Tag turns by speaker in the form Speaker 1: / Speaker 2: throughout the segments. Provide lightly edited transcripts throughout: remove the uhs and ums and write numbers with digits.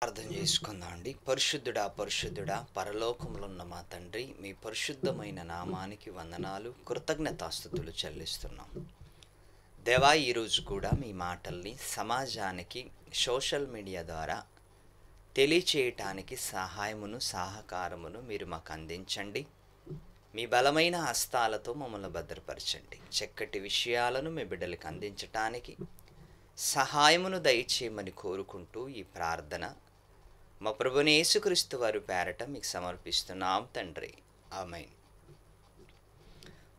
Speaker 1: ప్రార్థన చేసుకుందాం అండి. పరిశుద్ధుడా పరిశుద్ధుడా పరలోకములో ఉన్న మా తండ్రి, మీ పరిశుద్ధమైన నామానికి వందనాలు, కృతజ్ఞతాస్తుతులు చెల్లిస్తున్నాం. దేవా, ఈరోజు కూడా మీ మాటల్ని సమాజానికి సోషల్ మీడియా ద్వారా తెలియచేయటానికి సహాయమును సహకారమును మీరు మాకు అందించండి. మీ బలమైన హస్తాలతో మమ్మల్ని భద్రపరచండి. చక్కటి విషయాలను మీ బిడ్డలకు అందించటానికి సహాయమును దయచేయమని కోరుకుంటూ ఈ ప్రార్థన మా ప్రభుని యేసుక్రీస్తు వారి పేరట మీకు సమర్పిస్తున్నాం తండ్రి. ఆమేన్.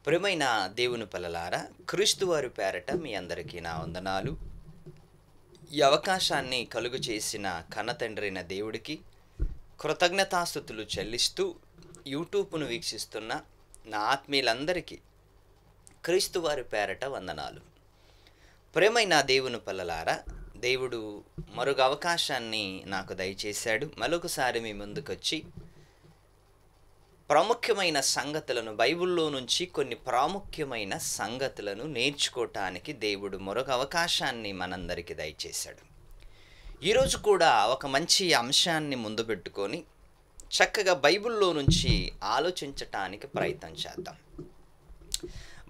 Speaker 1: ప్రియమైన దేవుని పిల్లలారా, క్రీస్తు వారి పేరట మీ అందరికీ నా వందనాలు. ఈ అవకాశాన్ని కలుగు చేసిన కన్న తండ్రైన దేవుడికి కృతజ్ఞతాస్తుతులు చెల్లిస్తూ యూట్యూబ్ను వీక్షిస్తున్న నా ఆత్మీయులందరికీ క్రీస్తు వారి పేరట వందనాలు. ప్రియమైన దేవుని పిల్లలారా, దేవుడు మరొక అవకాశాన్ని నాకు దయచేశాడు. మరొకసారి మీ ముందుకొచ్చి ప్రాముఖ్యమైన సంగతులను, బైబిల్లో నుంచి కొన్ని ప్రాముఖ్యమైన సంగతులను నేర్చుకోవటానికి దేవుడు మరొక అవకాశాన్ని మనందరికీ దయచేశాడు. ఈరోజు కూడా ఒక మంచి అంశాన్ని ముందు పెట్టుకొని చక్కగా బైబిల్లో నుంచి ఆలోచించటానికి ప్రయత్నం చేద్దాం.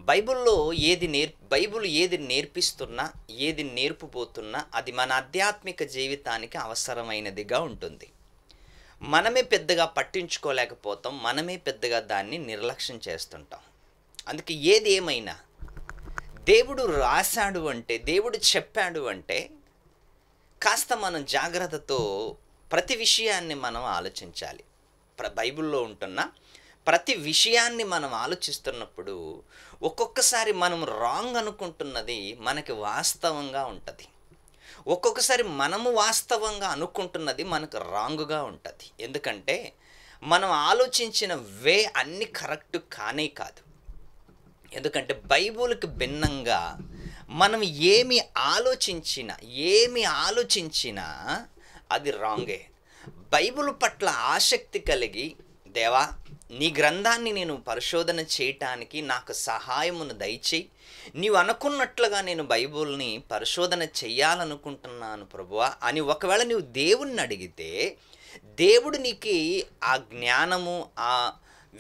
Speaker 1: బైబిల్ ఏది నేర్పిస్తున్నా, ఏది నేర్పుబోతున్నా అది మన ఆధ్యాత్మిక జీవితానికి అవసరమైనదిగా ఉంటుంది. మనమే పెద్దగా పట్టించుకోలేకపోతాం, మనమే పెద్దగా దాన్ని నిర్లక్ష్యం చేస్తుంటాం. అందుకే ఏది ఏమైనా దేవుడు రాశాడు అంటే, దేవుడు చెప్పాడు అంటే కాస్త మనం జాగ్రత్తతో ప్రతి విషయాన్ని మనం ఆలోచించాలి. బైబిల్లో ఉంటున్న ప్రతి విషయాన్ని మనం ఆలోచిస్తున్నప్పుడు ఒక్కొక్కసారి మనం రాంగ్ అనుకుంటున్నది మనకి వాస్తవంగా ఉంటుంది. ఒక్కొక్కసారి మనము వాస్తవంగా అనుకుంటున్నది మనకు రాంగ్గా ఉంటుంది. ఎందుకంటే మనం ఆలోచించిన వే అన్ని కరెక్ట్ కానే కాదు. ఎందుకంటే బైబిల్కి భిన్నంగా మనం ఏమి ఆలోచించినా అది రాంగే. బైబిల్ పట్ల ఆసక్తి కలిగి, దేవా నీ గ్రంథాన్ని నేను పరిశోధన చేయటానికి నాకు సహాయమును దయచేయి, నీవు అనుకున్నట్లుగా నేను బైబిల్ని పరిశోధన చెయ్యాలనుకుంటున్నాను ప్రభువా అని ఒకవేళ నీవు దేవుణ్ణి అడిగితే, దేవుడు నీకు ఆ జ్ఞానము, ఆ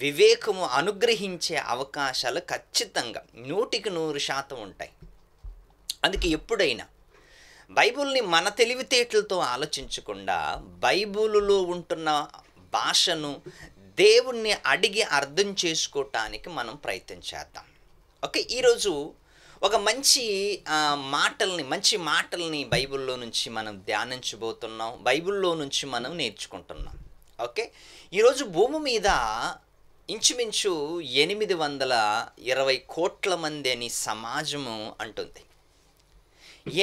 Speaker 1: వివేకము అనుగ్రహించే అవకాశాలు ఖచ్చితంగా 100% ఉంటాయి. అందుకే ఎప్పుడైనా బైబిల్ని మన తెలివితేటలతో ఆలోచించకుండా బైబిలులో ఉంటున్న భాషను దేవుణ్ణి అడిగి అర్థం చేసుకోవటానికి మనం ప్రయత్నం చేద్దాం. ఓకే, ఈరోజు ఒక మంచి మాటల్ని బైబిల్లో నుంచి మనం ధ్యానించబోతున్నాం, బైబిల్లో నుంచి మనం నేర్చుకుంటున్నాం. ఓకే, ఈరోజు భూమి మీద ఇంచుమించు 820 కోట్ల మంది అని సమాజము అంటుంది.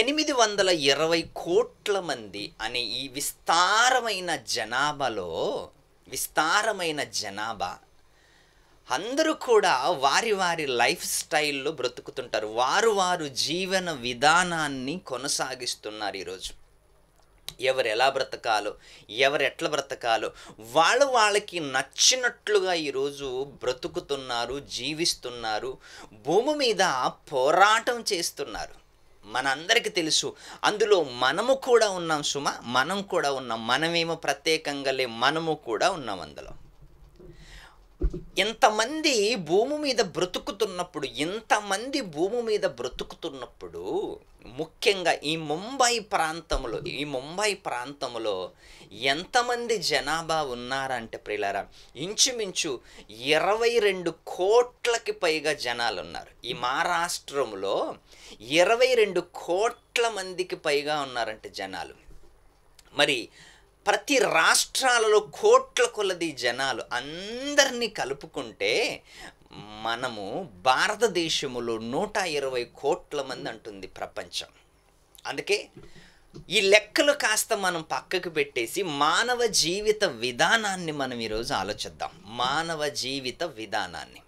Speaker 1: 820 కోట్ల మంది అనే ఈ విస్తారమైన జనాభా అందరూ కూడా వారి లైఫ్ స్టైల్లో బ్రతుకుతుంటారు. వారు జీవన విధానాన్ని కొనసాగిస్తున్నారు. ఈరోజు ఎవరు ఎలా బ్రతకాలో, ఎవరు ఎట్లా బ్రతకాలో వాళ్ళకి నచ్చినట్లుగా ఈరోజు బ్రతుకుతున్నారు, జీవిస్తున్నారు, భూమి మీద పోరాటం చేస్తున్నారు. మనందరికీ తెలుసు, అందులో మనము కూడా ఉన్నాం సుమ, మనం కూడా ఉన్నాం. మనమేమో ప్రత్యేకంగా మనము కూడా ఉన్నాం అందులో. ఇంతమంది భూమి మీద బ్రతుకుతున్నప్పుడు ముఖ్యంగా ఈ ముంబై ప్రాంతంలో ఎంతమంది జనాభా ఉన్నారంటే ప్రియులారా, ఇంచుమించు 22 కోట్లకి పైగా జనాలు ఉన్నారు. ఈ మహారాష్ట్రంలో 22 కోట్ల మందికి పైగా ఉన్నారంటే జనాలు. మరి ప్రతి రాష్ట్రాలలో కోట్ల కొలది జనాలు అందరినీ కలుపుకుంటే మనము భారతదేశంలో 120 కోట్ల మంది అంటుంది ప్రపంచం. అందుకే ఈ లెక్కలు కాస్త మనం పక్కకు పెట్టేసి మానవ జీవిత విధానాన్ని మనం ఈరోజు ఆలోచిద్దాం. మానవ జీవిత విధానాన్ని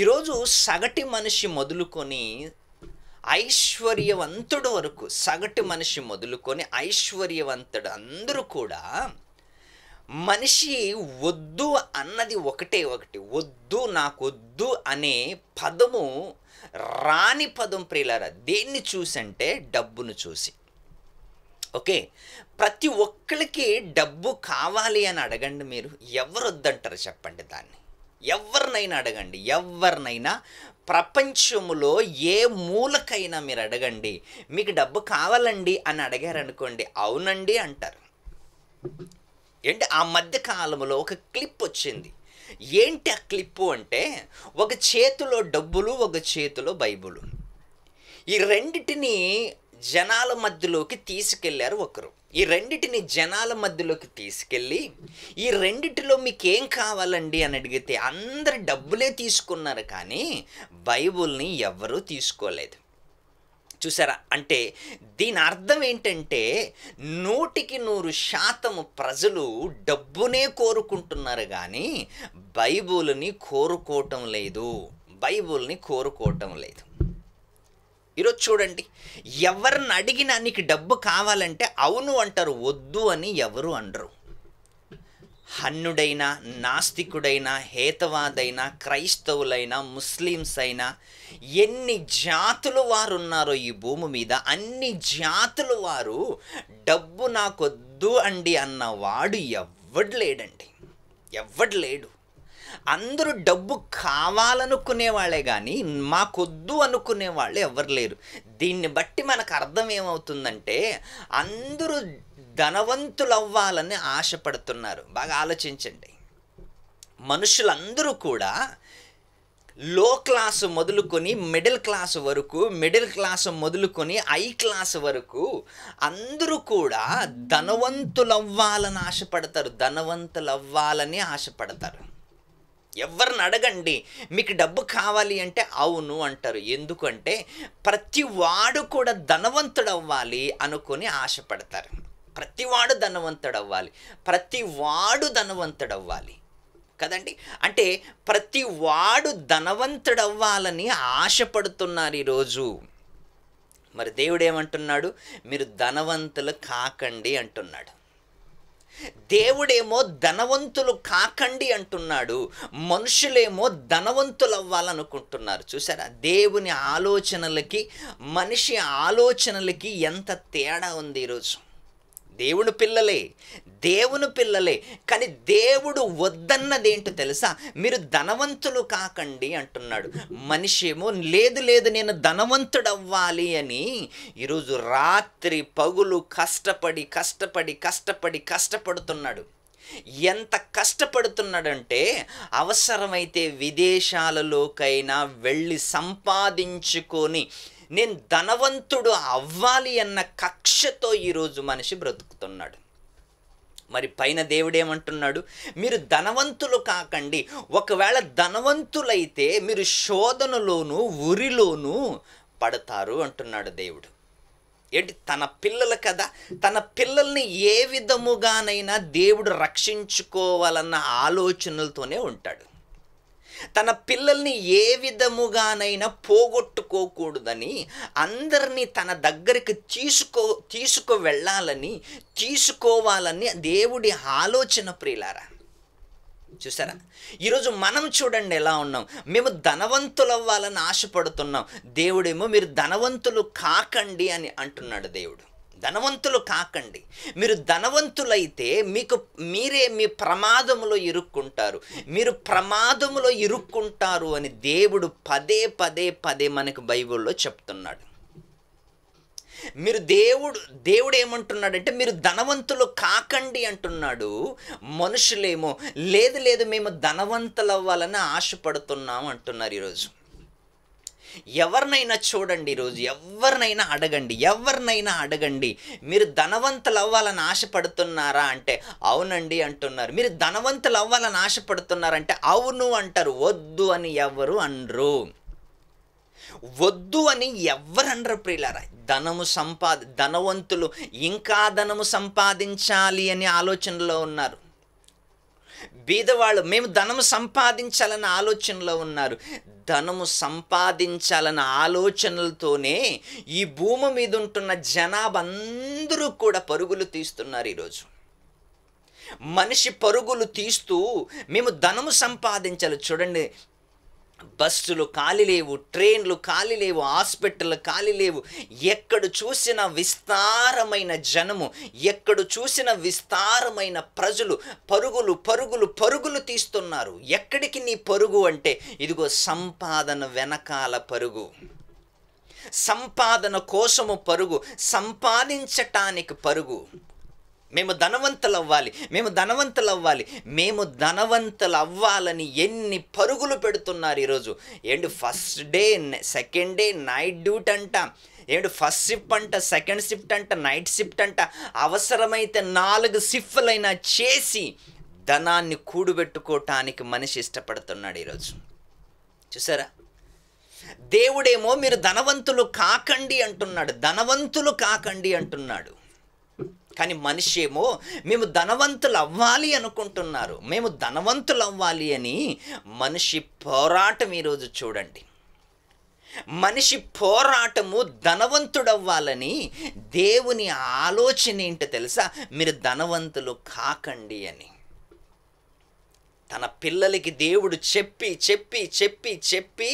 Speaker 1: ఈరోజు సగటు మనిషి మొదలుకొని ఐశ్వర్యవంతుడు వరకు, ఐశ్వర్యవంతుడు అందరూ కూడా మనిషి వద్దు అన్నది ఒకటి, వద్దు నాకొద్దు అనే పదము రాని పదం ప్రియులారా. దేన్ని చూసంటే డబ్బును చూసి. ఓకే. ప్రతి ఒక్కళ్ళకి డబ్బు కావాలి అని అడగండి మీరు. ఎవరు వద్దంటారు చెప్పండి దాన్ని? ఎవరినైనా అడగండి. ఎవరినైనా ప్రపంచములో ఏ మూలకైనా మీరు అడగండి. మీకు డబ్బు కావాలండి అని అడిగారనుకోండి, అవునండి అంటారు. ఏంటి ఆ మధ్య కాలంలో ఒక క్లిప్ వచ్చింది. ఏంటి ఆ క్లిప్పు అంటే, ఒక చేతిలో డబ్బులు, ఒక చేతిలో బైబులు. ఈ రెండిటిని జనాల మధ్యలోకి తీసుకెళ్లారు ఒకరు. ఈ రెండిటిని జనాల మధ్యలోకి తీసుకెళ్ళి, ఈ రెండిటిలో మీకేం కావాలండి అని అడిగితే అందరు డబ్బులే తీసుకున్నారు, కానీ బైబుల్ని ఎవ్వరూ తీసుకోలేదు. చూసారా? అంటే దీని అర్థం ఏంటంటే 100% ప్రజలు డబ్బునే కోరుకుంటున్నారు, కానీ బైబుల్ని కోరుకోవటం లేదు. బైబుల్ని కోరుకోవటం లేదు. ఈరోజు చూడండి, ఎవరిని అడిగినా నీకు డబ్బు కావాలంటే అవును అంటారు, వద్దు అని ఎవరు అనరు. హన్నుడైనా, నాస్తికుడైనా, హేతవాదైనా, క్రైస్తవులైనా, ముస్లిమ్స్ అయినా, ఎన్ని జాతులు వారు ఉన్నారో ఈ భూమి మీద, అన్ని జాతుల వారు డబ్బు నాకొద్దు అండి అన్నవాడు ఎవ్వడు లేడండి. ఎవ్వడు లేడు. అందరూ డబ్బు కావాలనుకునే వాళ్ళే, కానీ మాకొద్దు అనుకునే వాళ్ళు ఎవరు లేరు. దీన్ని బట్టి మనకు అర్థం ఏమవుతుందంటే, అందరూ ధనవంతులు అవ్వాలని ఆశపడుతున్నారు. బాగా ఆలోచించండి. మనుషులందరూ కూడా లో క్లాసు మొదలుకొని మిడిల్ క్లాస్ వరకు, మిడిల్ క్లాస్ మొదలుకొని హై క్లాస్ వరకు అందరూ కూడా ధనవంతులు అవ్వాలని ఆశపడతారు. ధనవంతులు అవ్వాలని ఆశపడతారు. ఎవరిని అడగండి, మీకు డబ్బు కావాలి అంటే అవును అంటారు. ఎందుకంటే ప్రతి వాడు కూడా ధనవంతుడు అవ్వాలి అనుకొని ఆశపడతారు. ప్రతివాడు ధనవంతుడు అవ్వాలి, ప్రతివాడు ధనవంతుడు అవ్వాలి కదండి. అంటే ప్రతివాడు ధనవంతుడు అవ్వాలని ఆశపడుతున్నారు ఈరోజు. మరి దేవుడు ఏమంటున్నాడు? మీరు ధనవంతులు కాకండి అంటున్నాడు. దేవుడేమో ధనవంతులు కాకండి అంటున్నాడు, మనుషులేమో ధనవంతులు అవ్వాలనుకుంటున్నారు. చూసారా? దేవుని ఆలోచనలకి మనిషి ఆలోచనలకి ఎంత తేడా ఉంది ఈరోజు. దేవుని పిల్లలే, కానీ దేవుడు వద్దన్నది ఏంటో తెలుసా? మీరు ధనవంతులు కాకండి అంటున్నాడు. మనిషి ఏమో లేదు నేను ధనవంతుడు అవ్వాలి అని ఈరోజు రాత్రి పగులు కష్టపడుతున్నాడు. ఎంత కష్టపడుతున్నాడంటే అవసరమైతే విదేశాలలోకైనా వెళ్ళి సంపాదించుకొని నేను ధనవంతుడు అవ్వాలి అన్న కక్షతో ఈరోజు మనిషి బ్రతుకుతున్నాడు. మరి పైన దేవుడేమంటున్నాడు? మీరు ధనవంతులు కాకండి. ఒకవేళ ధనవంతులైతే మీరు శోధనలోను ఉరిలోను పడతారు అంటున్నాడు దేవుడు. ఏంటి? తన పిల్లలు కదా, తన పిల్లల్ని ఏ విధముగానైనా దేవుడు రక్షించుకోవాలన్న ఆలోచనలతోనే ఉంటాడు. తన పిల్లల్ని ఏ విధముగానైనా పోగొట్టుకోకూడదని, అందరినీ తన దగ్గరికి తీసుకోవాలని దేవుడి ఆలోచన. ప్రియులారా, చూసారా? ఈరోజు మనం చూడండి ఎలా ఉన్నాం. మేము ధనవంతులు అవ్వాలని ఆశపడుతున్నాం. దేవుడేమో మీరు ధనవంతులు కాకండి అని అంటున్నాడు. దేవుడు ధనవంతులు కాకండి, మీరు ధనవంతులైతే మీరే మీ ప్రమాదములో ఇరుక్కుంటారు, మీరు ప్రమాదములో ఇరుక్కుంటారు అని దేవుడు పదే మనకు బైబిల్లో చెప్తున్నాడు. మీరు దేవుడు ఏమంటున్నాడంటే మీరు ధనవంతులు కాకండి అంటున్నాడు. మనుషులేమో లేదు మేము ధనవంతులు అవ్వాలని ఆశపడుతున్నాం అంటున్నారు. ఈరోజు ఎవరినైనా చూడండి, ఈరోజు ఎవరినైనా అడగండి, మీరు ధనవంతులు అవ్వాలని ఆశపడుతున్నారా అంటే అవునండి అంటున్నారు. మీరు ధనవంతులు అవ్వాలని ఆశపడుతున్నారంటే అవును అంటారు. వద్దు అని ఎవరు అనరు. వద్దు అని ఎవరనరు ప్రియులారా. ధనవంతులు ఇంకా ధనము సంపాదించాలి అని ఆలోచనలో ఉన్నారు. బీదవాళ్ళు మేము ధనము సంపాదించాలన్న ఆలోచనలో ఉన్నారు. ధనము సంపాదించాలన్న ఆలోచనలతోనే ఈ భూమి మీద ఉంటున్న జనాభా అందరూ కూడా పరుగులు తీస్తున్నారు. ఈరోజు మనిషి పరుగులు తీస్తూ మేము ధనము సంపాదించాలి. చూడండి, బస్సులు ఖాళీ లేవు, ట్రైన్లు ఖాళీ లేవు, హాస్పిటళ్ళు ఖాళీ లేవు. ఎక్కడ చూసిన విస్తారమైన జనము, ఎక్కడ చూసిన విస్తారమైన ప్రజలు పరుగులు పరుగులు పరుగులు తీస్తున్నారు. ఎక్కడికి నీ పరుగు అంటే, ఇదిగో సంపాదన వెనకాల పరుగు, సంపాదన కోసము పరుగు, సంపాదించటానికి పరుగు. మేము ధనవంతులు అవ్వాలి, మేము ధనవంతులు అవ్వాలి, మేము ధనవంతులు అవ్వాలని ఎన్ని పరుగులు పెడుతున్నారు ఈరోజు. ఏంటి first day, second day night duty అంట, ఏంటి ఫస్ట్ షిఫ్ట్ అంట, సెకండ్ షిఫ్ట్ అంట, నైట్ షిఫ్ట్ అంట, అవసరమైతే 4 షిఫ్ట్లైనా చేసి ధనాన్ని కూడబెట్టుకోవటానికి మనిషి ఇష్టపడుతున్నాడు ఈరోజు. చూసారా? దేవుడేమో మీరు ధనవంతులు కాకండి అంటున్నాడు, ధనవంతులు కాకండి అంటున్నాడు. కానీ మనిషి ఏమో మేము ధనవంతులు అవ్వాలి అనుకుంటున్నారు. మేము ధనవంతులు అవ్వాలి అని మనిషి పోరాటం ఈరోజు చూడండి. మనిషి పోరాటము ధనవంతుడవ్వాలని. దేవుని ఆలోచన ఏంటో తెలుసా? మీరు ధనవంతులు కాకండి అని. తన పిల్లలకి దేవుడు చెప్పి చెప్పి చెప్పి చెప్పి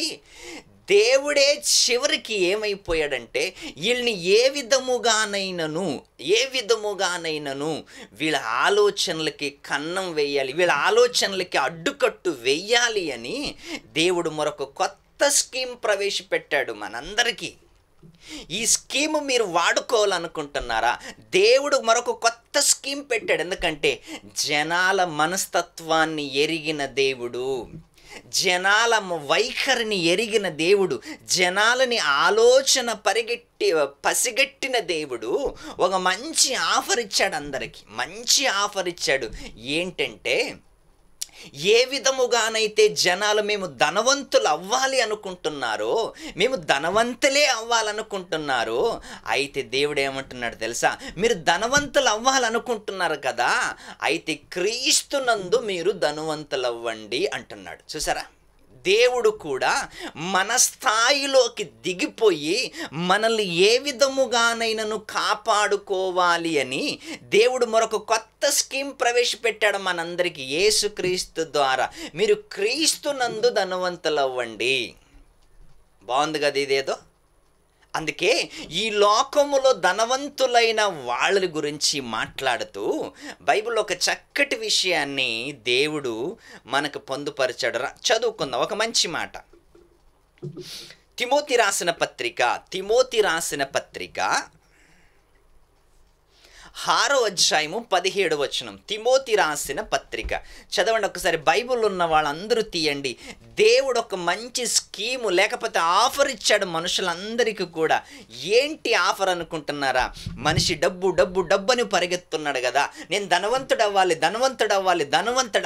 Speaker 1: దేవుడే చివరికి ఏమైపోయాడంటే, వీళ్ళని ఏ విధముగానైనను వీళ్ళ ఆలోచనలకి కన్నం వేయాలి, వీళ్ళ ఆలోచనలకి అడ్డుకట్టు వేయాలి అని దేవుడు మరొక కొత్త స్కీమ్ ప్రవేశపెట్టాడు మనందరికీ. ఈ స్కీమ్ మీరు వాడుకోవాలనుకుంటున్నారా? దేవుడు మరొక కొత్త స్కీమ్ పెట్టాడు. ఎందుకంటే జనాల మనస్తత్వాన్ని ఎరిగిన దేవుడు, జనాల వైఖరిని ఎరిగిన దేవుడు, జనాలని ఆలోచన పసిగట్టిన దేవుడు ఒక మంచి ఆఫర్ ఇచ్చాడు అందరికీ. మంచి ఆఫర్ ఇచ్చాడు. ఏంటంటే, ఏ విధముగానైతే జనాలు మేము ధనవంతులు అవ్వాలి అనుకుంటున్నారో, మేము ధనవంతులే అవ్వాలనుకుంటున్నారో, అయితే దేవుడు ఏమంటున్నాడు తెలుసా? మీరు ధనవంతులు అవ్వాలనుకుంటున్నారు కదా, అయితే క్రీస్తునందు మీరు ధనవంతులు అవ్వండి అంటున్నాడు. చూసారా? దేవుడు కూడా మన స్థాయిలోకి దిగిపోయి మనల్ని ఏ విధముగానైనను కాపాడుకోవాలి అని దేవుడు మరొక కొత్త స్కీమ్ ప్రవేశపెట్టాడు మనందరికీ. యేసుక్రీస్తు ద్వారా మీరు క్రీస్తునందు ధనవంతులు అవ్వండి. బాగుంది కదా ఇదేదో? అందుకే ఈ లోకములో ధనవంతులైన వాళ్ళ గురించి మాట్లాడుతూ బైబిల్లో ఒక చక్కటి విషయాన్ని దేవుడు మనకు పొందుపరిచాడు. చదువుకుందాం ఒక మంచి మాట. తిమోతి రాసిన పత్రిక 6వ అధ్యాయము 17వ వచనం. తిమోతి రాసిన పత్రిక చదవండి ఒకసారి. బైబిల్ ఉన్న వాళ్ళందరూ తీయండి. దేవుడు ఒక మంచి స్కీము లేకపోతే ఆఫర్ ఇచ్చాడు మనుషులందరికీ కూడా. ఏంటి ఆఫర్ అనుకుంటున్నారా? మనిషి డబ్బు డబ్బు డబ్బు అని పరిగెత్తున్నాడు కదా. నేను ధనవంతుడు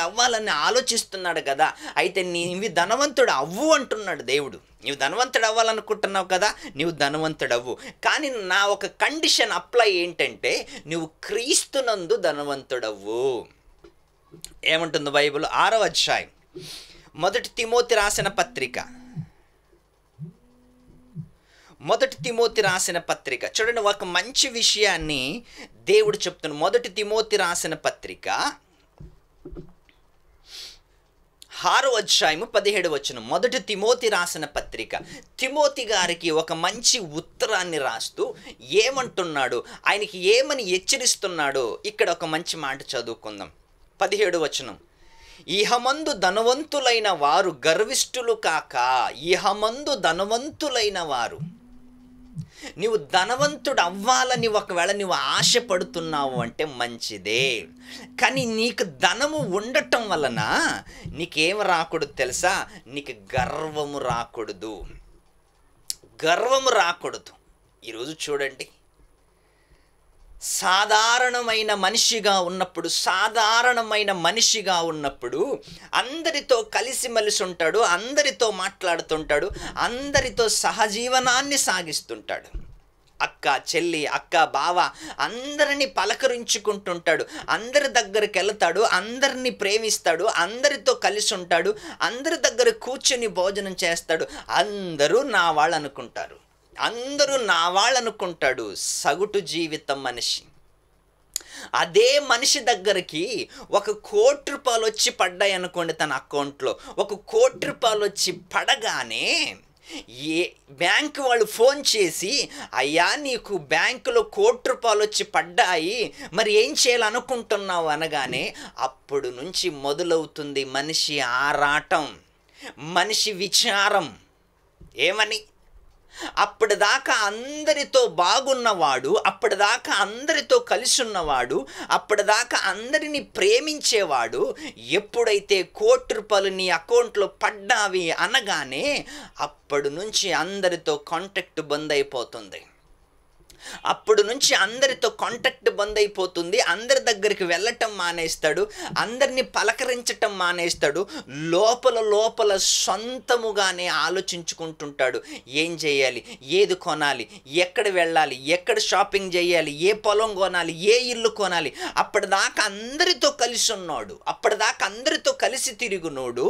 Speaker 1: అవ్వాలని ఆలోచిస్తున్నాడు కదా. అయితే నీవి ధనవంతుడు అవ్వు అంటున్నాడు దేవుడు. నీవు ధనవంతుడు అవ్వాలనుకుంటున్నావు కదా, నీవు ధనవంతుడు అవ్వు. కానీ నా ఒక కండిషన్ అప్లై ఏంటంటే, నువ్వు క్రీస్తునందు ధనవంతుడవ్వు. ఏమంటుంది బైబిల్? 6వ అధ్యాయం 1 తిమోతి రాసిన పత్రిక చూడండి. ఒక మంచి విషయాన్ని దేవుడు చెప్తున్నాడు. 1 తిమోతి రాసిన పత్రిక 6వ అధ్యాయము 17వ వచనం. 1 తిమోతి రాసిన పత్రిక. తిమోతి గారికి ఒక మంచి ఉత్తరాన్ని రాస్తూ ఏమంటున్నాడు, ఆయనకి ఏమని హెచ్చరిస్తున్నాడో ఇక్కడ ఒక మంచి మాట చదువుకుందాం. 17వ వచనం. ఇహమందు ధనవంతులైన వారు గర్విష్ఠులు కాక, ఇహమందు ధనవంతులైన వారు. నీవు ధనవంతుడు అవ్వాలని ఒకవేళ నువ్వు ఆశపడుతున్నావు అంటే మంచిదే. కానీ నీకు ధనము ఉండటం వలన నీకేం రాకూడదు తెలుసా? నీకు గర్వము రాకూడదు. ఈరోజు చూడండి, సాధారణమైన మనిషిగా ఉన్నప్పుడు అందరితో కలిసిమెలిసి ఉంటాడు, అందరితో మాట్లాడుతుంటాడు, అందరితో సహజీవనాన్ని సాగిస్తుంటాడు. అక్క చెల్లి, అక్క బావ అందరినీ పలకరించుకుంటుంటాడు, అందరి దగ్గరికి వెళ్తాడు, అందరినీ ప్రేమిస్తాడు, అందరితో కలిసి ఉంటాడు, అందరి దగ్గర కూర్చొని భోజనం చేస్తాడు. అందరూ నా వాళ్ళు అనుకుంటాడు. సగటు జీవితం మనిషి. అదే మనిషి దగ్గరికి ₹1,00,00,000 వచ్చి పడ్డాయి అనుకోండి, తన అకౌంట్లో ₹1,00,00,000 వచ్చి పడగానే ఏ బ్యాంకు వాళ్ళు ఫోన్ చేసి, అయ్యా నీకు బ్యాంకులో ₹1,00,00,000 వచ్చి పడ్డాయి, మరి ఏం చేయాలనుకుంటున్నావు అనగానే అప్పుడు నుంచి మొదలవుతుంది మనిషి ఆరాటం, మనిషి విచారం. ఏమని? అప్పటిదాకా అందరితో బాగున్నవాడు, అప్పటిదాకా అందరితో కలిసి ఉన్నవాడు, అప్పటిదాకా అందరినీ ప్రేమించేవాడు, ఎప్పుడైతే ₹1,00,00,000 నీ అకౌంట్లో పడ్డావి అనగానే అప్పటి నుంచి అందరితో కాంటాక్ట్ బంద్ అయిపోతుంది. అప్పుడు నుంచి అందరితో కాంటాక్ట్ బంద్ అయిపోతుంది. అందరి దగ్గరికి వెళ్ళటం మానేస్తాడు, అందరినీ పలకరించటం మానేస్తాడు. లోపల సొంతముగానే ఆలోచించుకుంటుంటాడు. ఏం చేయాలి, ఏది కొనాలి, ఎక్కడ వెళ్ళాలి, ఎక్కడ షాపింగ్ చేయాలి, ఏ పొలం కొనాలి, ఏ ఇల్లు కొనాలి. అప్పటిదాకా అందరితో కలిసి ఉన్నాడు, అప్పటిదాకా అందరితో కలిసి తిరుగునోడు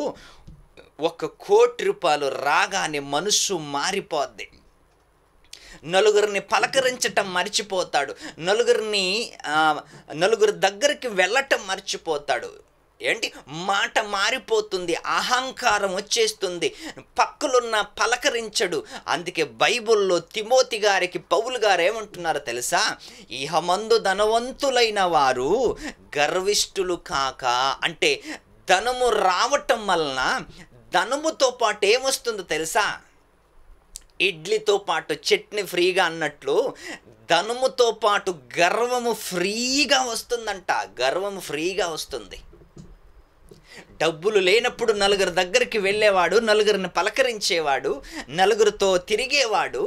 Speaker 1: ₹1,00,00,000 రాగానే మనసు మారిపోద్ది. నలుగురిని పలకరించటం మర్చిపోతాడు, నలుగురి దగ్గరికి వెళ్ళటం మర్చిపోతాడు. ఏంటి, మాట మారిపోతుంది, అహంకారం వచ్చేస్తుంది, పక్కలున్న పలకరించడు. అందుకే బైబిల్లో తిమోతి గారికి పౌలు గారు ఏమంటున్నారో తెలుసా? ఇహమందు ధనవంతులైన వారు గర్విష్ఠులు కాక, అంటే ధనము రావటం వలన ధనముతో పాటు ఏమొస్తుందో తెలుసా? ఇడ్లీతో పాటు చట్నీ ఫ్రీగా అన్నట్లు ధనముతో పాటు గర్వము ఫ్రీగా వస్తుందంట. గర్వము ఫ్రీగా వస్తుంది. డబ్బులు లేనప్పుడు నలుగురి దగ్గరికి వెళ్ళేవాడు, నలుగురిని పలకరించేవాడు, నలుగురితో తిరిగేవాడు.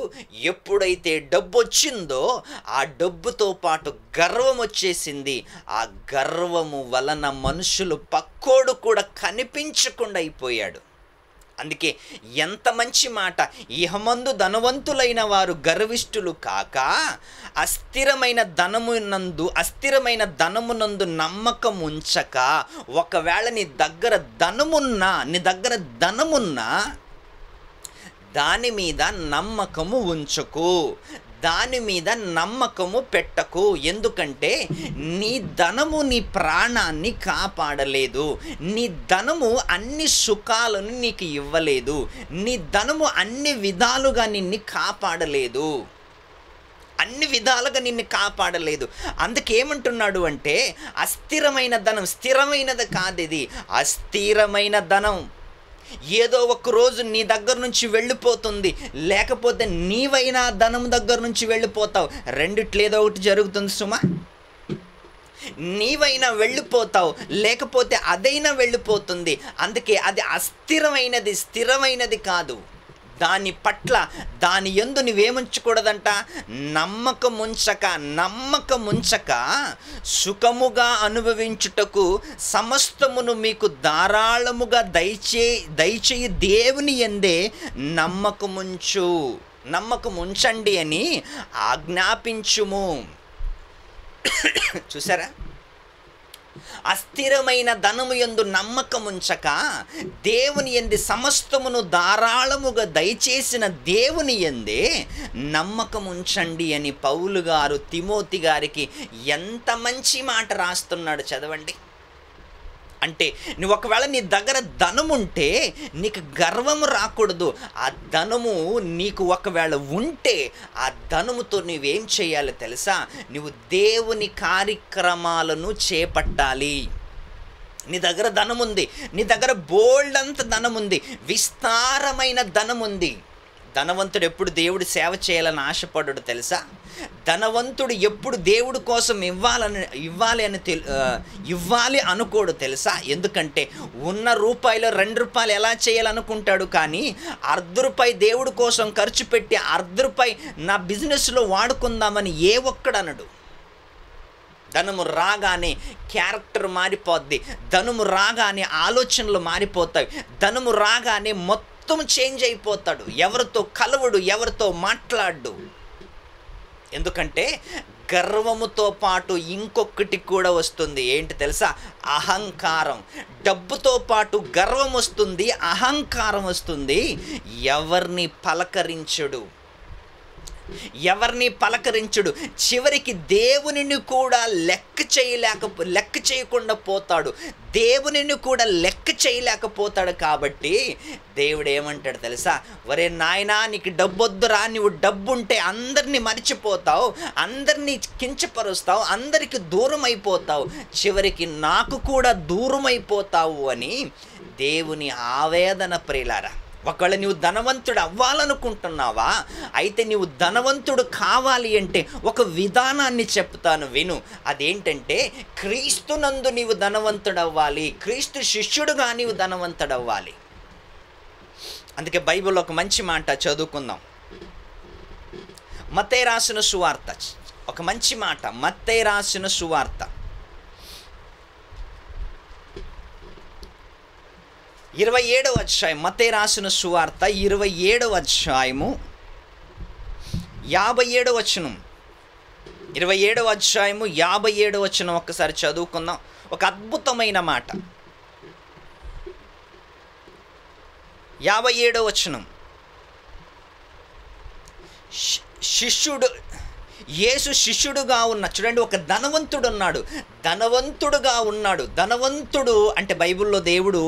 Speaker 1: ఎప్పుడైతే డబ్బు వచ్చిందో ఆ డబ్బుతో పాటు గర్వం వచ్చేసింది. ఆ గర్వము వలన మనుషులు పక్కోడు కూడా కనిపించకుండా అయిపోయాడు. అందుకే ఎంత మంచి మాట, ఇహమందు ధనవంతులైన వారు గర్విష్ఠులు కాక అస్థిరమైన ధనమునందు నమ్మకం ఉంచక. ఒకవేళ నీ దగ్గర ధనమున్నా దాని మీద నమ్మకము ఉంచకు, దాని మీద నమ్మకము పెట్టకు. ఎందుకంటే నీ ధనము నీ ప్రాణాన్ని కాపాడలేదు, నీ ధనము అన్ని సుఖాలను నీకు ఇవ్వలేదు, నీ ధనము అన్ని విధాలుగా నిన్ను కాపాడలేదు, అన్ని విధాలుగా నిన్ను కాపాడలేదు. అందుకేమంటున్నాడు అంటే, అస్థిరమైన ధనం, స్థిరమైనది కాదు ఇది, అస్థిరమైన ధనం. ఏదో ఒక రోజు నీ దగ్గర నుంచి వెళ్ళిపోతుంది, లేకపోతే నీవైనా ధనం దగ్గర నుంచి వెళ్ళిపోతావు. రెండిట్లో ఏదో ఒకటి జరుగుతుంది సుమా. నీవైనా వెళ్ళిపోతావు, లేకపోతే అదైనా వెళ్ళిపోతుంది. అందుకే అది అస్థిరమైనది, స్థిరమైనది కాదు. దాని పట్ల, దాని యందు నువ్వేముంచకూడదంట? నమ్మకం ఉంచక సుఖముగా అనుభవించుటకు సమస్తమును మీకు ధారాళముగా దయచేయి దేవుని యందే నమ్మకముంచండి అని ఆజ్ఞాపించుము. చూసారా? అస్థిరమైన ధనము యందు నమ్మకముంచక దేవుని యందు సమస్తమును ధారాళముగా దయచేసిన దేవుని యందే నమ్మకముంచండి అని పౌలు గారు తిమోతి గారికి ఎంత మంచి మాట రాస్తున్నాడు చదవండి. అంటే నువ్వు ఒకవేళ నీ దగ్గర ధనం ఉంటే నీకు గర్వము రాకూడదు. ఆ ధనము నీకు ఒకవేళ ఉంటే ఆ ధనముతో నువ్వేం చేయాలో తెలుసా? నువ్వు దేవుని కార్యక్రమాలను చేపట్టాలి. నీ దగ్గర ధనం ఉంది, నీ దగ్గర బోల్డ్ అంత ధనం ఉంది, విస్తారమైన ధనం ఉంది. ధనవంతుడు ఎప్పుడు దేవుడు సేవ చేయాలని ఆశపడ్డాడు తెలుసా? ధనవంతుడు ఎప్పుడు దేవుడి కోసం ఇవ్వాలి అనుకోడు తెలుసా? ఎందుకంటే ఉన్న రూపాయిలో ₹2 ఎలా చేయాలనుకుంటాడు, కానీ ₹1 దేవుడి కోసం ఖర్చు పెట్టి ₹1 నా బిజినెస్లో వాడుకుందామని ఏ ఒక్కడనడు. ధనము రాగానే క్యారెక్టర్ మారిపోద్ది, ధనము రాగానే ఆలోచనలు మారిపోతాయి, ధనము రాగానే మొత్తం చేంజ్ అయిపోతాడు. ఎవరితో కలవడు, ఎవరితో మాట్లాడు. ఎందుకంటే గర్వముతో పాటు ఇంకొకటి కూడా వస్తుంది. ఏంటి తెలుసా? అహంకారం. డబ్బుతో పాటు గర్వం వస్తుంది, అహంకారం వస్తుంది. ఎవరిని పలకరించడు. ఎవరిని పలకరించుడు. చివరికి దేవునిని కూడా లెక్క చేయకుండా పోతాడు. దేవునిని కూడా లెక్క చేయలేకపోతాడు. కాబట్టి దేవుడు ఏమంటాడు తెలుసా? ఒరే నాయనా, నీకు డబ్బొద్దురా, నువ్వు డబ్బుంటే అందరినీ మర్చిపోతావు, అందరినీ కించపరుస్తావు, అందరికి దూరం అయిపోతావు, చివరికి నాకు కూడా దూరం అయిపోతావు అని దేవుని ఆవేదన. ప్రియులారా, ఒకవేళ నీవు ధనవంతుడు అవ్వాలనుకుంటున్నావా? అయితే నీవు ధనవంతుడు కావాలి అంటే ఒక విధానాన్ని చెప్తాను, విను. అదేంటంటే, క్రీస్తునందు నీవు ధనవంతుడు అవ్వాలి, క్రీస్తు శిష్యుడుగా నీవు ధనవంతుడు అవ్వాలి. అందుకే బైబిల్లో ఒక మంచి మాట చదువుకుందాం. మత్తయి రాసిన సువార్త, ఒక మంచి మాట. మత్తయి రాసిన సువార్త 27వ అధ్యాయం. మత్తయి రాసిన సువార్త 27వ అధ్యాయము 57వ వచనం. 27వ అధ్యాయము 57వ వచనం ఒక్కసారి చదువుకుందాం. ఒక అద్భుతమైన మాట. 57వ వచనం. యేసు శిష్యుడుగా ఉన్న, చూడండి, ఒక ధనవంతుడు ఉన్నాడు, ధనవంతుడుగా ఉన్నాడు. ధనవంతుడు అంటే బైబిల్లో దేవుడు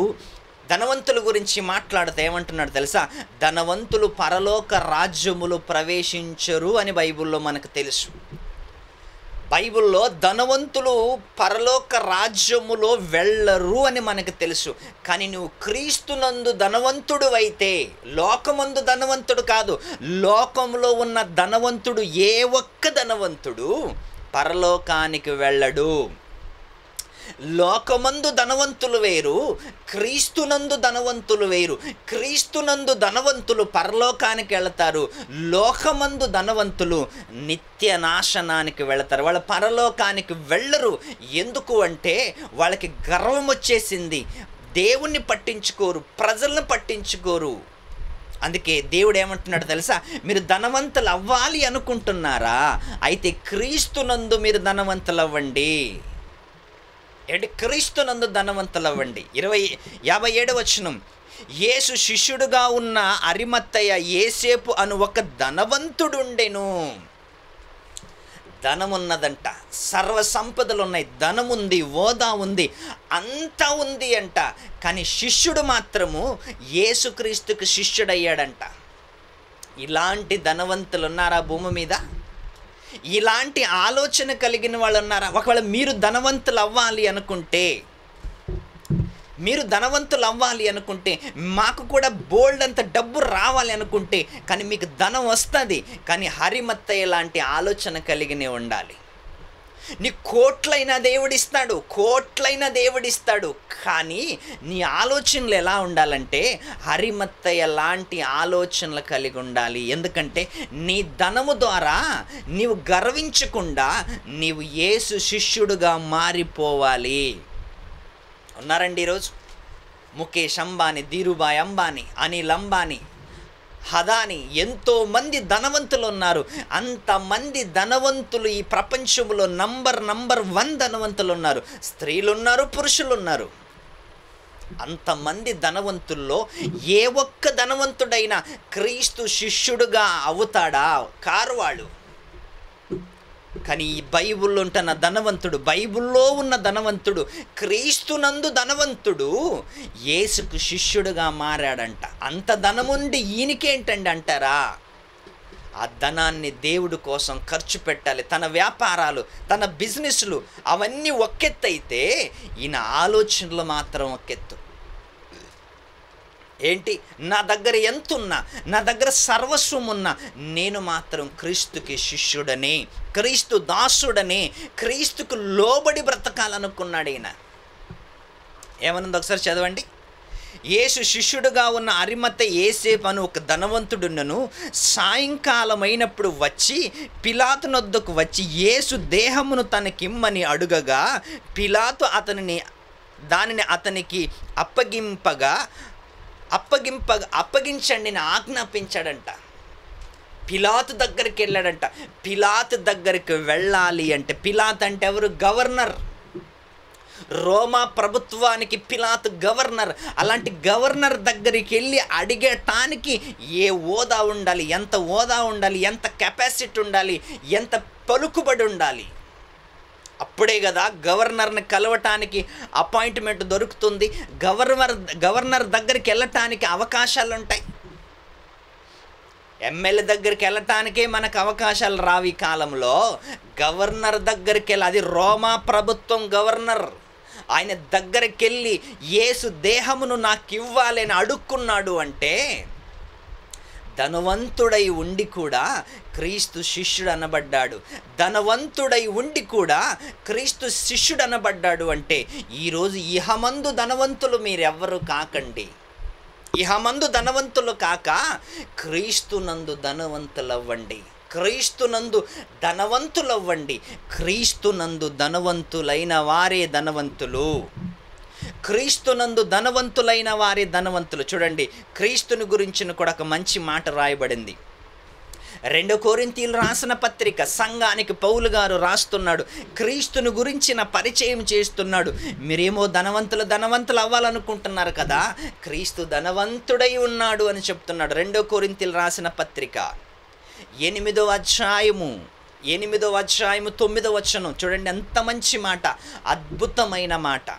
Speaker 1: ధనవంతుల గురించి మాట్లాడితే ఏమంటున్నాడు తెలుసా? ధనవంతులు పరలోక రాజ్యములు ప్రవేశించరు అని బైబిల్లో మనకు తెలుసు. బైబిల్లో ధనవంతులు పరలోక రాజ్యములో వెళ్ళరు అని మనకు తెలుసు. కానీ నువ్వు క్రీస్తునందు ధనవంతుడు అయితే, లోకమందు ధనవంతుడు కాదు, లోకంలో ఉన్న ధనవంతుడు, ఏ ఒక్క ధనవంతుడు పరలోకానికి వెళ్ళడు. లోకమందు ధనవంతులు వేరు, క్రీస్తునందు ధనవంతులు వేరు. క్రీస్తునందు ధనవంతులు పరలోకానికి వెళతారు, లోకమందు ధనవంతులు నిత్య నాశనానికి వెళతారు. వాళ్ళు పరలోకానికి వెళ్ళరు. ఎందుకు అంటే వాళ్ళకి గర్వం వచ్చేసింది, దేవుణ్ణి పట్టించుకోరు, ప్రజలను పట్టించుకోరు. అందుకే దేవుడు ఏమంటున్నాడు తెలుసా? మీరు ధనవంతులు అవ్వాలి అనుకుంటున్నారా? అయితే క్రీస్తునందు మీరు ధనవంతులు అవ్వండి. క్రీస్తునందు ధనవంతులు అవ్వండి. 57వ వచనం. యేసు శిష్యుడుగా ఉన్న అరిమత్తయ్య యేసేపు అను ఒక ధనవంతుడుండెను. ధనమున్నదంట, సర్వ సంపదలు ఉన్నాయి, ధనముంది, హోదా ఉంది, అంతా ఉంది అంట. కానీ శిష్యుడు మాత్రము యేసుక్రీస్తుకు శిష్యుడయ్యాడంట. ఇలాంటి ధనవంతులు ఉన్నారా భూమి మీద? ఇలాంటి ఆలోచన కలిగిన వాళ్ళు ఉన్నారా? ఒకవేళ మీరు ధనవంతులు అవ్వాలి అనుకుంటే, మాకు కూడా బోల్డ్ అంత డబ్బు రావాలి అనుకుంటే, కానీ మీకు ధనం వస్తుంది, కానీ హరిమత్తయ్య లాంటి ఆలోచన కలిగినే ఉండాలి. నీ కోట్లైన దేవుడిస్తాడు, కానీ నీ ఆలోచనలు ఎలా ఉండాలంటే హరిమత్తయ్య లాంటి ఆలోచనలు కలిగి ఉండాలి. ఎందుకంటే నీ ధనము ద్వారా నీవు గర్వించకుండా నీవు యేసు శిష్యుడుగా మారిపోవాలి. ఉన్నారండి ఈరోజు ముఖేష్ అంబానీ, ధీరుభాయ్ అంబానీ, అనిల్ అంబానీ, హదాని, ఎంతోమంది ధనవంతులు ఉన్నారు. అంతమంది ధనవంతులు ఈ ప్రపంచంలో నంబర్ 1 ధనవంతులు ఉన్నారు. స్త్రీలు ఉన్నారు, పురుషులు ఉన్నారు. అంతమంది ధనవంతుల్లో ఏ ఒక్క ధనవంతుడైనా క్రీస్తు శిష్యుడుగా అవుతాడా? కారువాడు. కానీ ఈ బైబిల్లో ఉంటున్న ధనవంతుడు, బైబిల్లో ఉన్న ధనవంతుడు, క్రీస్తునందు ధనవంతుడు యేసుకు శిష్యుడుగా మారాడంట. అంత ధనముండి ఈయనకేంటండి అంటారా? ఆ ధనాన్ని దేవుడి కోసం ఖర్చు పెట్టాలి. తన వ్యాపారాలు, తన బిజినెస్లు అవన్నీ ఒకెత్తైతే ఈయన ఆలోచనలు మాత్రం ఒకెత్తు. ఏంటి? నా దగ్గర ఎంతున్నా, నా దగ్గర సర్వస్వం ఉన్నా, నేను మాత్రం క్రీస్తుకి శిష్యుడనే, క్రీస్తు దాసుడనే, క్రీస్తుకు లోబడి బ్రతకాలనుకున్నాడు ఈయన. ఏమనుంది ఒకసారి చదవండి. యేసు శిష్యుడుగా ఉన్న అరిమత్తయ్య యేసేపు అను ఒక ధనవంతుడున్నను సాయంకాలం అయినప్పుడు వచ్చి పిలాతు నొద్దకు వచ్చి యేసు దేహమును తనకిమ్మని అడుగగా పిలాతు దానిని అతనికి అప్పగించండి అని ఆజ్ఞాపించాడంట. పిలాతు దగ్గరికి వెళ్ళాడంట. పిలాతు దగ్గరికి వెళ్ళాలి అంటే, పిలాతు అంటే ఎవరు? గవర్నర్. రోమా ప్రభుత్వానికి పిలాతు గవర్నర్. అలాంటి గవర్నర్ దగ్గరికి వెళ్ళి అడిగటానికి ఏ హోదా ఉండాలి, ఎంత హోదా ఉండాలి, ఎంత కెపాసిటీ ఉండాలి, ఎంత పలుకుబడి ఉండాలి. అప్పుడే కదా గవర్నర్ని కలవటానికి అపాయింట్మెంట్ దొరుకుతుంది. గవర్నర్ దగ్గరికి వెళ్ళటానికి అవకాశాలు ఉంటాయి. ఎమ్మెల్యే దగ్గరికి వెళ్ళటానికే మనకు అవకాశాలు రావు ఈ కాలంలో. గవర్నర్ దగ్గరికి వెళ్ళి, అది రోమా ప్రభుత్వం గవర్నర్, ఆయన దగ్గరికి వెళ్ళి యేసు దేహమును నాకు ఇవ్వాలి అని అడుక్కున్నాడు అంటే ధనవంతుడై ఉండి కూడా క్రీస్తు శిష్యుడు అనబడ్డాడు. ధనవంతుడై ఉండి కూడా క్రీస్తు శిష్యుడు అనబడ్డాడు అంటే ఈరోజు ఇహమందు ధనవంతులు మీరెవ్వరూ కాకండి. ఇహమందు ధనవంతులు కాక క్రీస్తునందు ధనవంతులవ్వండి. క్రీస్తునందు ధనవంతులవ్వండి. క్రీస్తునందు ధనవంతులైన వారే ధనవంతులు. క్రీస్తునందు ధనవంతులైన వారే ధనవంతులు. చూడండి, క్రీస్తుని గురించిన కూడా ఒక మంచి మాట రాయబడింది. 2 కొరింథీయులు రాసిన పత్రిక సంఘానికి పౌలు గారు రాస్తున్నాడు. క్రీస్తుని గురించిన పరిచయం చేస్తున్నాడు. మీరేమో ధనవంతులు అవ్వాలనుకుంటున్నారు కదా, క్రీస్తు ధనవంతుడై ఉన్నాడు అని చెప్తున్నాడు. 2 కొరింథీయులు రాసిన పత్రిక 8వ అధ్యాయము 9వ వచనం చూడండి, ఎంత మంచి మాట, అద్భుతమైన మాట.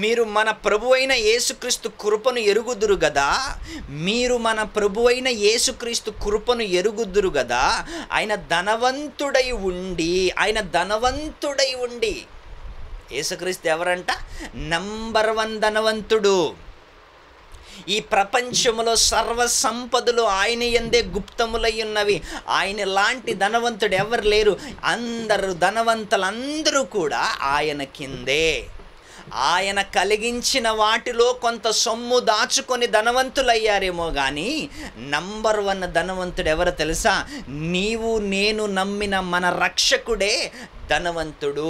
Speaker 1: మీరు మన ప్రభు అయిన యేసుక్రీస్తు కృపను ఎరుగుదురు గదా, మీరు మన ప్రభు అయిన యేసుక్రీస్తు కృపను ఎరుగుదురు గదా. ఆయన ధనవంతుడై ఉండి యేసుక్రీస్తు ఎవరంట? నంబర్ 1 ధనవంతుడు. ఈ ప్రపంచములో సర్వ సంపదలు ఆయన యందే గుప్తములై ఉన్నవి. ఆయన లాంటి ధనవంతుడు ఎవరు లేరు. అందరూ ధనవంతులందరూ కూడా ఆయన కిందే. ఆయన కలిగించిన వాటిలో కొంత సొమ్ము దాచుకొని ధనవంతులయ్యారేమో కానీ నంబర్ 1 ధనవంతుడు ఎవరో తెలుసా? నీవు నేను నమ్మిన మన రక్షకుడే ధనవంతుడు.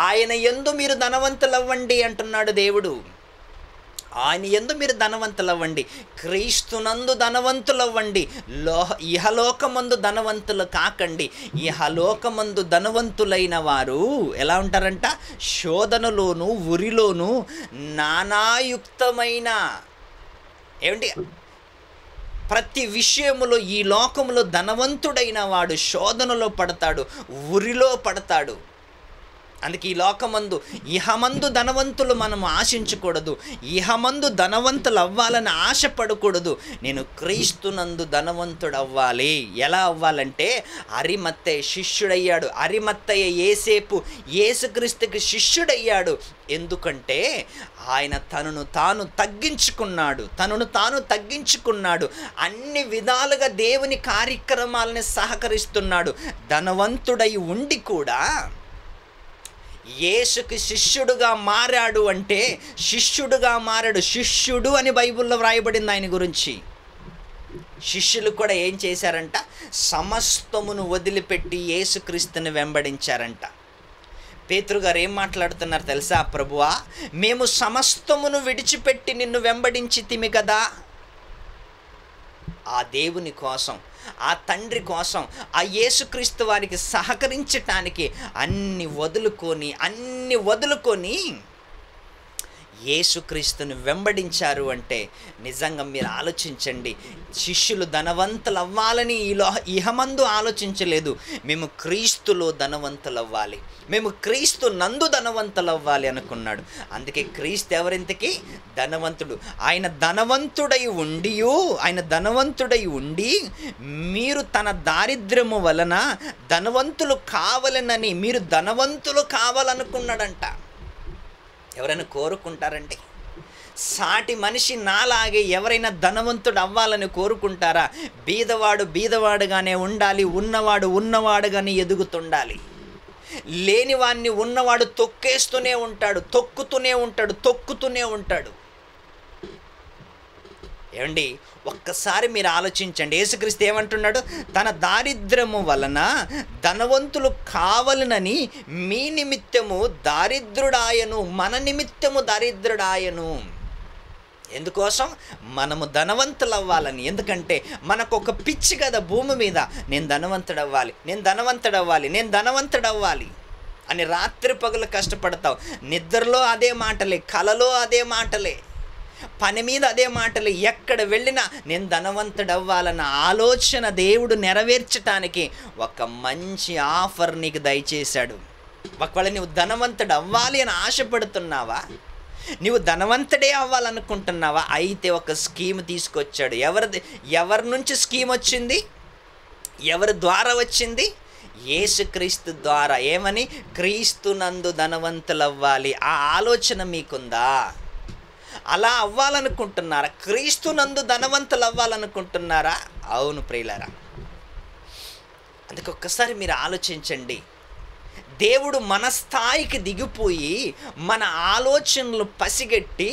Speaker 1: ఆయన యందు మీరు ధనవంతులవ్వండి అంటున్నాడు దేవుడు. ఆయన యందు మీరు ధనవంతులవ్వండి. క్రీస్తునందు ధనవంతులవ్వండి. ఇహలోకమందు ధనవంతులు కాకండి. ఇహలోకమందు ధనవంతులైన వారు ఎలా ఉంటారంట? శోధనలోను ఉరిలోను నానాయుక్తమైన ప్రతి విషయములో ఈ లోకములో ధనవంతుడైన వాడు శోధనలో పడతాడు, ఉరిలో పడతాడు. అందుకే ఈ లోకమందు ఇహమందు ధనవంతులు మనం ఆశించకూడదు. ఇహమందు ధనవంతులు అవ్వాలని ఆశపడకూడదు. నేను క్రీస్తునందు ధనవంతుడు అవ్వాలి. ఎలా అవ్వాలంటే అరిమత్తయి శిష్యుడయ్యాడు. అరిమత్తయ్య యేసేపు యేసుక్రీస్తుకి శిష్యుడయ్యాడు. ఎందుకంటే ఆయన తనను తాను తగ్గించుకున్నాడు. అన్ని విధాలుగా దేవుని కార్యక్రమాలని సహకరిస్తున్నాడు. ధనవంతుడై ఉండి కూడా యేసుకి శిష్యుడుగా మారాడు అంటే శిష్యుడు అని బైబిల్లో వ్రాయబడింది ఆయన గురించి. శిష్యులు కూడా ఏం చేశారంట? సమస్తమును వదిలిపెట్టి యేసుక్రీస్తుని వెంబడించారంట. పేతురు గారు ఏం మాట్లాడుతున్నారు తెలుసా? ప్రభువా, మేము సమస్తమును విడిచిపెట్టి నిన్ను వెంబడించితిమి కదా. ఆ దేవుని కోసం, ఆ తండ్రి కోసం, ఆ యేసుక్రీస్తు వారికి సహకరించటానికి అన్ని వదులుకొని యేసుక్రీస్తుని వెంబడించారు అంటే నిజంగా మీరు ఆలోచించండి. శిష్యులు ధనవంతులు అవ్వాలని ఇహమందు ఆలోచించలేదు. మేము క్రీస్తులో ధనవంతులు అవ్వాలి, మేము క్రీస్తు నందు ధనవంతులు అవ్వాలి అనుకున్నాడు. అందుకే క్రీస్తు ఎవరింతకి? ధనవంతుడు. ఆయన ధనవంతుడై ఉండి మీరు తన దారిద్ర్యము వలన ధనవంతులు కావాలనని, మీరు ధనవంతులు కావాలనుకున్నాడంట. ఎవరైనా కోరుకుంటారండి? సాటి మనిషి నాలాగే ఎవరైనా ధనవంతుడు అవ్వాలని కోరుకుంటారా? బీదవాడుగానే ఉండాలి, ఉన్నవాడుగానే ఎదుగుతుండాలి. లేనివాన్ని ఉన్నవాడు తొక్కేస్తూనే ఉంటాడు, తొక్కుతూనే ఉంటాడు. ఏమండి, ఒక్కసారి మీరు ఆలోచించండి. యేసుక్రీస్తు ఏమంటున్నాడు? తన దారిద్ర్యము వలన ధనవంతులు కావాలనని మీ నిమిత్తము దారిద్రుడాయను, మన నిమిత్తము దారిద్రుడాయను. ఎందుకోసం? మనము ధనవంతులు అవ్వాలని. ఎందుకంటే మనకు ఒక పిచ్చి కదా భూమి మీద, నేను ధనవంతుడవ్వాలి. అని రాత్రి పగలు కష్టపడతావు. నిద్రలో అదే మాటలే, కలలో అదే మాటలే, పని మీద అదే మాటలే. ఎక్కడ వెళ్ళినా నేను ధనవంతుడవ్వాలన్న ఆలోచన దేవుడు నెరవేర్చటానికి ఒక మంచి ఆఫర్ నీకు దయచేశాడు. ఒకవేళ నువ్వు ధనవంతుడు అవ్వాలి అని ఆశపడుతున్నావా, నువ్వు ధనవంతుడే అవ్వాలనుకుంటున్నావా, అయితే ఒక స్కీమ్ తీసుకొచ్చాడు. ఎవరి నుంచి స్కీమ్ వచ్చింది, ఎవరి ద్వారా వచ్చింది? యేసుక్రీస్తు ద్వారా. ఏమని? క్రీస్తునందు ధనవంతులవ్వాలి. ఆ ఆలోచన మీకుందా? అలా అవ్వాలనుకుంటున్నారా? క్రీస్తునందు ధనవంతులు అవ్వాలనుకుంటున్నారా? అవును ప్రియులారా, అందుకే ఒక్కసారి మీరు ఆలోచించండి. దేవుడు మన స్థాయికి దిగిపోయి మన ఆలోచనలు పసిగట్టి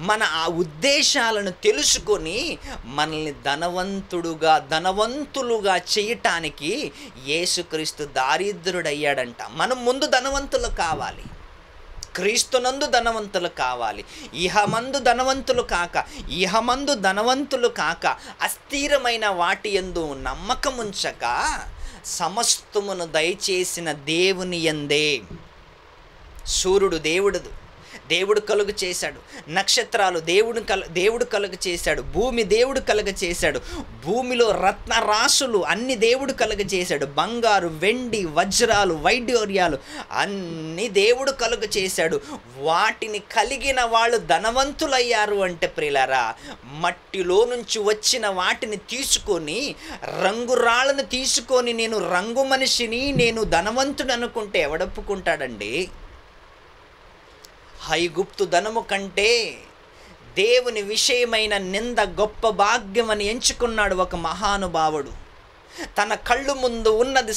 Speaker 1: మన ఆ ఉద్దేశాలను తెలుసుకొని మనల్ని ధనవంతులుగా చేయటానికి యేసుక్రీస్తు దారిద్రుడయ్యాడంట. మనం ముందు ధనవంతులు కావాలి, క్రీస్తునందు ధనవంతులు కావాలి. ఇహమందు ధనవంతులు కాక అస్థిరమైన వాటి యందు నమ్మకముంచక సమస్తమును దయచేసిన దేవుని యందే. సూర్యుడు దేవుడు కలుగు చేశాడు, నక్షత్రాలు దేవుడు కలుగు చేశాడు, భూమి దేవుడు కలుగ చేశాడు, భూమిలో రత్నరాశులు అన్ని దేవుడు కలుగ చేశాడు, బంగారు, వెండి, వజ్రాలు, వైఢూర్యాలు అన్ని దేవుడు కలుగ చేశాడు. వాటిని కలిగిన వాళ్ళు ధనవంతులయ్యారు అంటే ప్రియులారా, మట్టిలో నుంచి వచ్చిన వాటిని తీసుకొని, రంగురాళ్ళను తీసుకొని నేను రంగు మనిషిని, నేను ధనవంతుడు అనుకుంటే ఎవడొప్పుకుంటాడండి? ఐగుప్తు ధనము కంటే దేవుని విషయమైన నింద గొప్ప భాగ్యమని ఎంచుకున్నాడు ఒక మహానుభావుడు. తన కళ్ళు ముందు ఉన్నది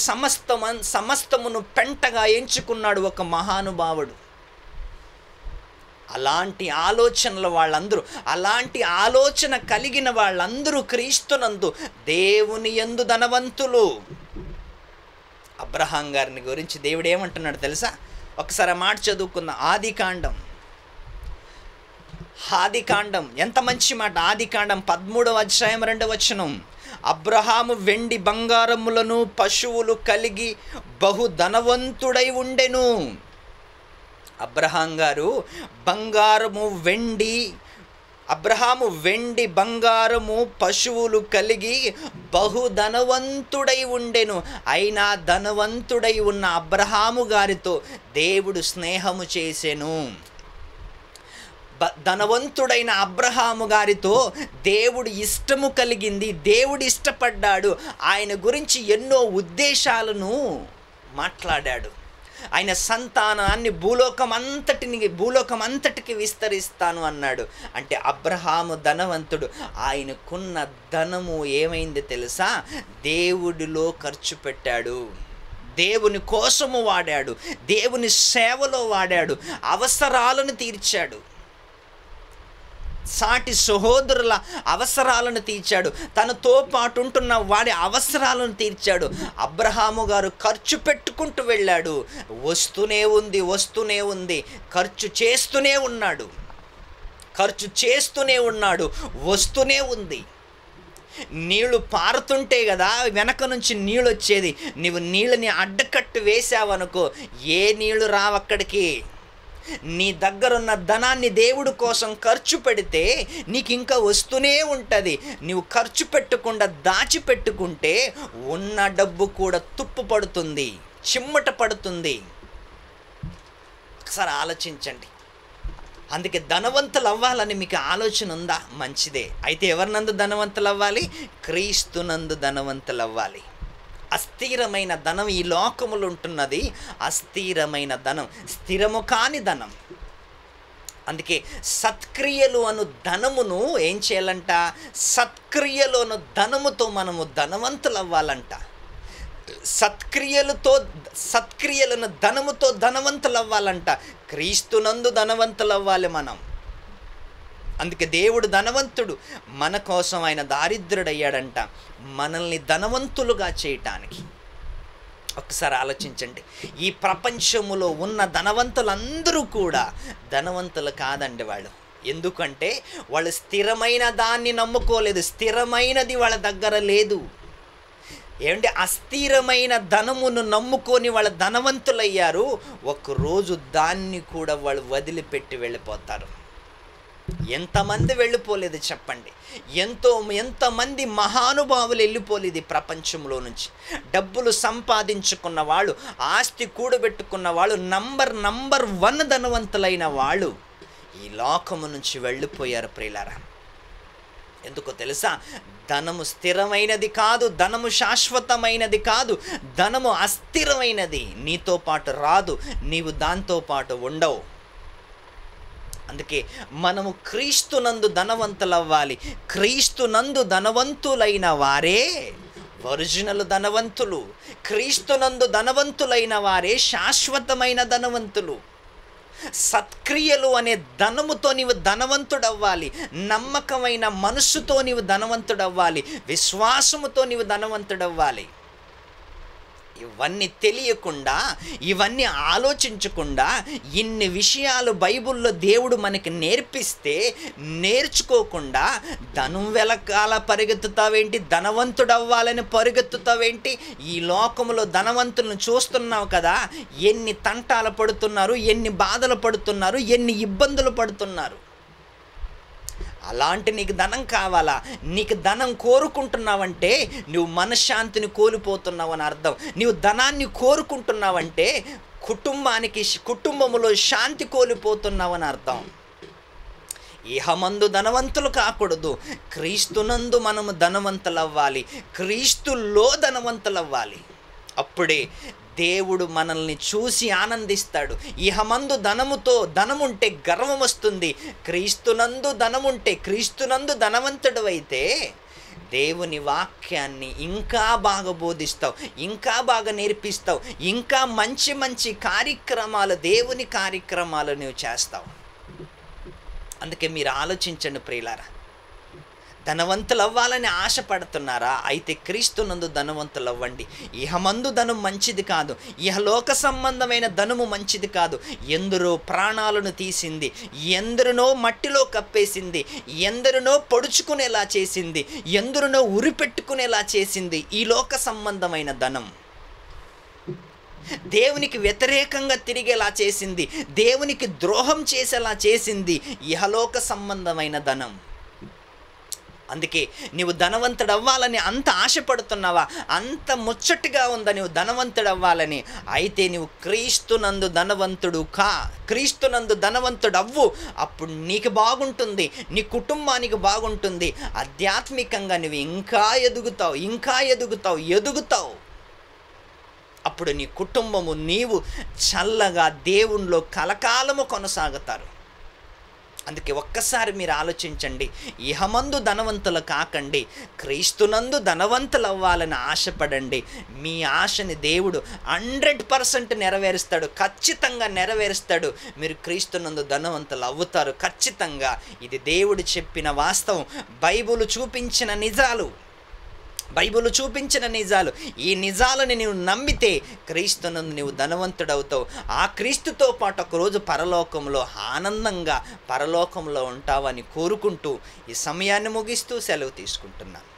Speaker 1: సమస్తమును పెంటగా ఎంచుకున్నాడు ఒక మహానుభావుడు. అలాంటి ఆలోచన కలిగిన వాళ్ళందరూ క్రీస్తునందు దేవుని యందు ధనవంతులు. అబ్రహాం గారిని గురించి దేవుడు ఏమంటున్నాడు తెలుసా? ఒకసారి మాట చదువుకుందాం. ఆదికాండం ఎంత మంచి మాట. ఆదికాండం 13వ అధ్యాయం 2వ వచనం. అబ్రహాము వెండి బంగారములను పశువులు కలిగి బహు ధనవంతుడై ఉండెను. అబ్రహాము వెండి బంగారము పశువులు కలిగి బహుధనవంతుడై ఉండెను. అయినా ధనవంతుడై ఉన్న అబ్రహాము గారితో దేవుడు స్నేహము చేసెను. ధనవంతుడైన అబ్రహాము గారితో దేవుడు ఇష్టము కలిగింది, దేవుడు ఇష్టపడ్డాడు. ఆయన గురించి ఎన్నో ఉద్దేశాలను మాట్లాడాడు. ఆయన సంతానాన్ని భూలోకం అంతటికి విస్తరిస్తాను అన్నాడు. అంటే అబ్రహాము ధనవంతుడు. ఆయనకున్న ధనము ఏమైంది తెలుసా? దేవుడిలో ఖర్చు పెట్టాడు, దేవుని కోసము వాడాడు, దేవుని సేవలో వాడాడు, అవసరాలను తీర్చాడు, సాటి సహోదరుల అవసరాలను తీర్చాడు, తనతో పాటు ఉంటున్న వాడి అవసరాలను తీర్చాడు. అబ్రహాము గారు ఖర్చు పెట్టుకుంటూ వెళ్ళాడు. వస్తూనే ఉంది, ఖర్చు చేస్తూనే ఉన్నాడు, వస్తూనే ఉంది. నీళ్లు పారుతుంటే కదా వెనక నుంచి నీళ్ళు వచ్చేది. నువ్వు నీళ్ళని అడ్డకట్టు వేసావనుకో, ఏ నీళ్లు రావక్కడికి. నీ దగ్గరున్న ధనాన్ని దేవుడు కోసం ఖర్చు పెడితే నీకు ఇంకా వస్తూనే ఉంటుంది. నువ్వు ఖర్చు పెట్టకుండా దాచిపెట్టుకుంటే ఉన్న డబ్బు కూడా తుప్పు పడుతుంది, చిమ్మట పడుతుంది. ఒకసారి ఆలోచించండి. అందుకే ధనవంతులు అవ్వాలని మీకు ఆలోచన ఉందా? మంచిదే. అయితే ఎవరినందు ధనవంతులు అవ్వాలి? క్రీస్తునందు ధనవంతులు అవ్వాలి. అస్థిరమైన ధనం ఈ లోకములు ఉంటున్నది. అస్థిరమైన ధనం, స్థిరము కాని ధనం. అందుకే సత్క్రియలు అను ధనమును ఏం చేయాలంట? సత్క్రియలు అను ధనముతో మనము ధనవంతులు అవ్వాలంట. సత్క్రియలను ధనముతో ధనవంతులు అవ్వాలంట. క్రీస్తునందు ధనవంతులు అవ్వాలి మనం. అందుకే దేవుడు ధనవంతుడు, మన కోసం ఆయన దారిద్రుడయ్యాడంట, మనల్ని ధనవంతులుగా చేయటానికి. ఒకసారి ఆలోచించండి. ఈ ప్రపంచములో ఉన్న ధనవంతులందరూ కూడా ధనవంతులు కాదండి వాళ్ళు. ఎందుకంటే వాళ్ళు స్థిరమైన దాన్ని నమ్ముకోలేదు, స్థిరమైనది వాళ్ళ దగ్గర లేదు. ఏమంటే అస్థిరమైన ధనమును నమ్ముకొని వాళ్ళు ధనవంతులయ్యారు. ఒకరోజు దాన్ని కూడా వాళ్ళు వదిలిపెట్టి వెళ్ళిపోతారు. ఎంతమంది వెళ్ళిపోలేదు చెప్పండి? ఎంతమంది మహానుభావులు వెళ్ళిపోలేదు ఈ ప్రపంచంలో నుంచి. డబ్బులు సంపాదించుకున్న వాళ్ళు, ఆస్తి కూడబెట్టుకున్న వాళ్ళు, నంబర్ 1 ధనవంతులైన వాళ్ళు ఈ లోకము నుంచి వెళ్ళిపోయారు ప్రియులారా. ఎందుకో తెలుసా? ధనము స్థిరమైనది కాదు, ధనము శాశ్వతమైనది కాదు, ధనము అస్థిరమైనది. నీతో పాటు రాదు, నీవు దాంతో పాటు ఉండవు. అందుకే మనము క్రీస్తునందు ధనవంతులవ్వాలి. క్రీస్తునందు ధనవంతులైన వారే ఒరిజినల్ ధనవంతులు. క్రీస్తునందు ధనవంతులైన వారే శాశ్వతమైన ధనవంతులు. సత్క్రియలు అనే ధనముతో నీవు ధనవంతుడవ్వాలి. నమ్మకమైన మనస్సుతో నీవు ధనవంతుడవ్వాలి. విశ్వాసముతో నీవు ధనవంతుడవ్వాలి. ఇవన్నీ తెలియకుండా, ఇవన్నీ ఆలోచించకుండా ఇన్ని విషయాలు బైబిల్లో దేవుడు మనకి నేర్పిస్తే నేర్చుకోకుండా ధనం వెనకాల పరిగెత్తుతావేంటి? ధనవంతుడవ్వాలని పరిగెత్తుతావేంటి? ఈ లోకంలో ధనవంతులను చూస్తున్నావు కదా, ఎన్ని తంటాలు పడుతున్నారు, ఎన్ని బాధలు పడుతున్నారు, ఎన్ని ఇబ్బందులు పడుతున్నారు. అలాంటి నీకు ధనం కావాలా? నీకు ధనం కోరుకుంటున్నావంటే నువ్వు మనశ్శాంతిని కోల్పోతున్నావు అని అర్థం. నీవు ధనాన్ని కోరుకుంటున్నావంటే కుటుంబములో శాంతి కోల్పోతున్నావు అని అర్థం. ఇహమందు ధనవంతులు కాకూడదు, క్రీస్తునందు మనము ధనవంతులవ్వాలి. క్రీస్తులో ధనవంతులవ్వాలి. అప్పుడే దేవుడు మనల్ని చూసి ఆనందిస్తాడు. ఇహమందు ధనముంటే గర్వం వస్తుంది. క్రీస్తునందు ధనముంటే, క్రీస్తునందు ధనవంతుడు అయితే దేవుని వాక్యాన్ని ఇంకా బాగా బోధిస్తావు, ఇంకా బాగా నేర్పిస్తావు, ఇంకా మంచి మంచి కార్యక్రమాలు, దేవుని కార్యక్రమాలు నువ్వు చేస్తావు. అందుకే మీరు ఆలోచించండి ప్రియులారా. ధనవంతులు అవ్వాలని ఆశపడుతున్నారా? అయితే క్రీస్తునందు ధనవంతులు అవ్వండి. ఇహమందు ధనం మంచిది కాదు, ఇహలోక సంబంధమైన ధనము మంచిది కాదు. ఎందరో ప్రాణాలను తీసింది, ఎందరినో మట్టిలో కప్పేసింది, ఎందరినో పొడుచుకునేలా చేసింది, ఎందరినో ఉరిపెట్టుకునేలా చేసింది ఈ లోక సంబంధమైన ధనం. దేవునికి వ్యతిరేకంగా తిరిగేలా చేసింది, దేవునికి ద్రోహం చేసేలా చేసింది ఇహలోక సంబంధమైన ధనం. అందుకే నీవు ధనవంతుడు అవ్వాలని అంత ఆశపడుతున్నావా? అంత ముచ్చటగా ఉందా నీవు ధనవంతుడు అవ్వాలని? అయితే నీవు క్రీస్తునందు ధనవంతుడు క్రీస్తునందు ధనవంతుడు అవ్వు. అప్పుడు నీకు బాగుంటుంది, నీ కుటుంబానికి బాగుంటుంది. ఆధ్యాత్మికంగా నువ్వు ఇంకా ఎదుగుతావు. అప్పుడు నీ కుటుంబము, నీవు చల్లగా దేవునిలో కలకాలము కొనసాగుతారు. అందుకే ఒక్కసారి మీరు ఆలోచించండి. ఇహమందు ధనవంతులు కాకండి, క్రీస్తునందు ధనవంతులు అవ్వాలని ఆశపడండి. మీ ఆశని దేవుడు 100% నెరవేరుస్తాడు, ఖచ్చితంగా నెరవేరుస్తాడు. మీరు క్రీస్తునందు ధనవంతులు అవుతారు ఖచ్చితంగా. ఇది దేవుడు చెప్పిన వాస్తవం, బైబిల్ చూపించిన నిజాలు. ఈ నిజాలను నీవు నమ్మితే క్రీస్తునందు నీవు ధనవంతుడవుతావు. ఆ క్రీస్తుతో పాటు ఒకరోజు పరలోకంలో ఆనందంగా పరలోకంలో ఉంటావని కోరుకుంటూ ఈ సమయాన్ని ముగిస్తూ సెలవు తీసుకుంటున్నాను.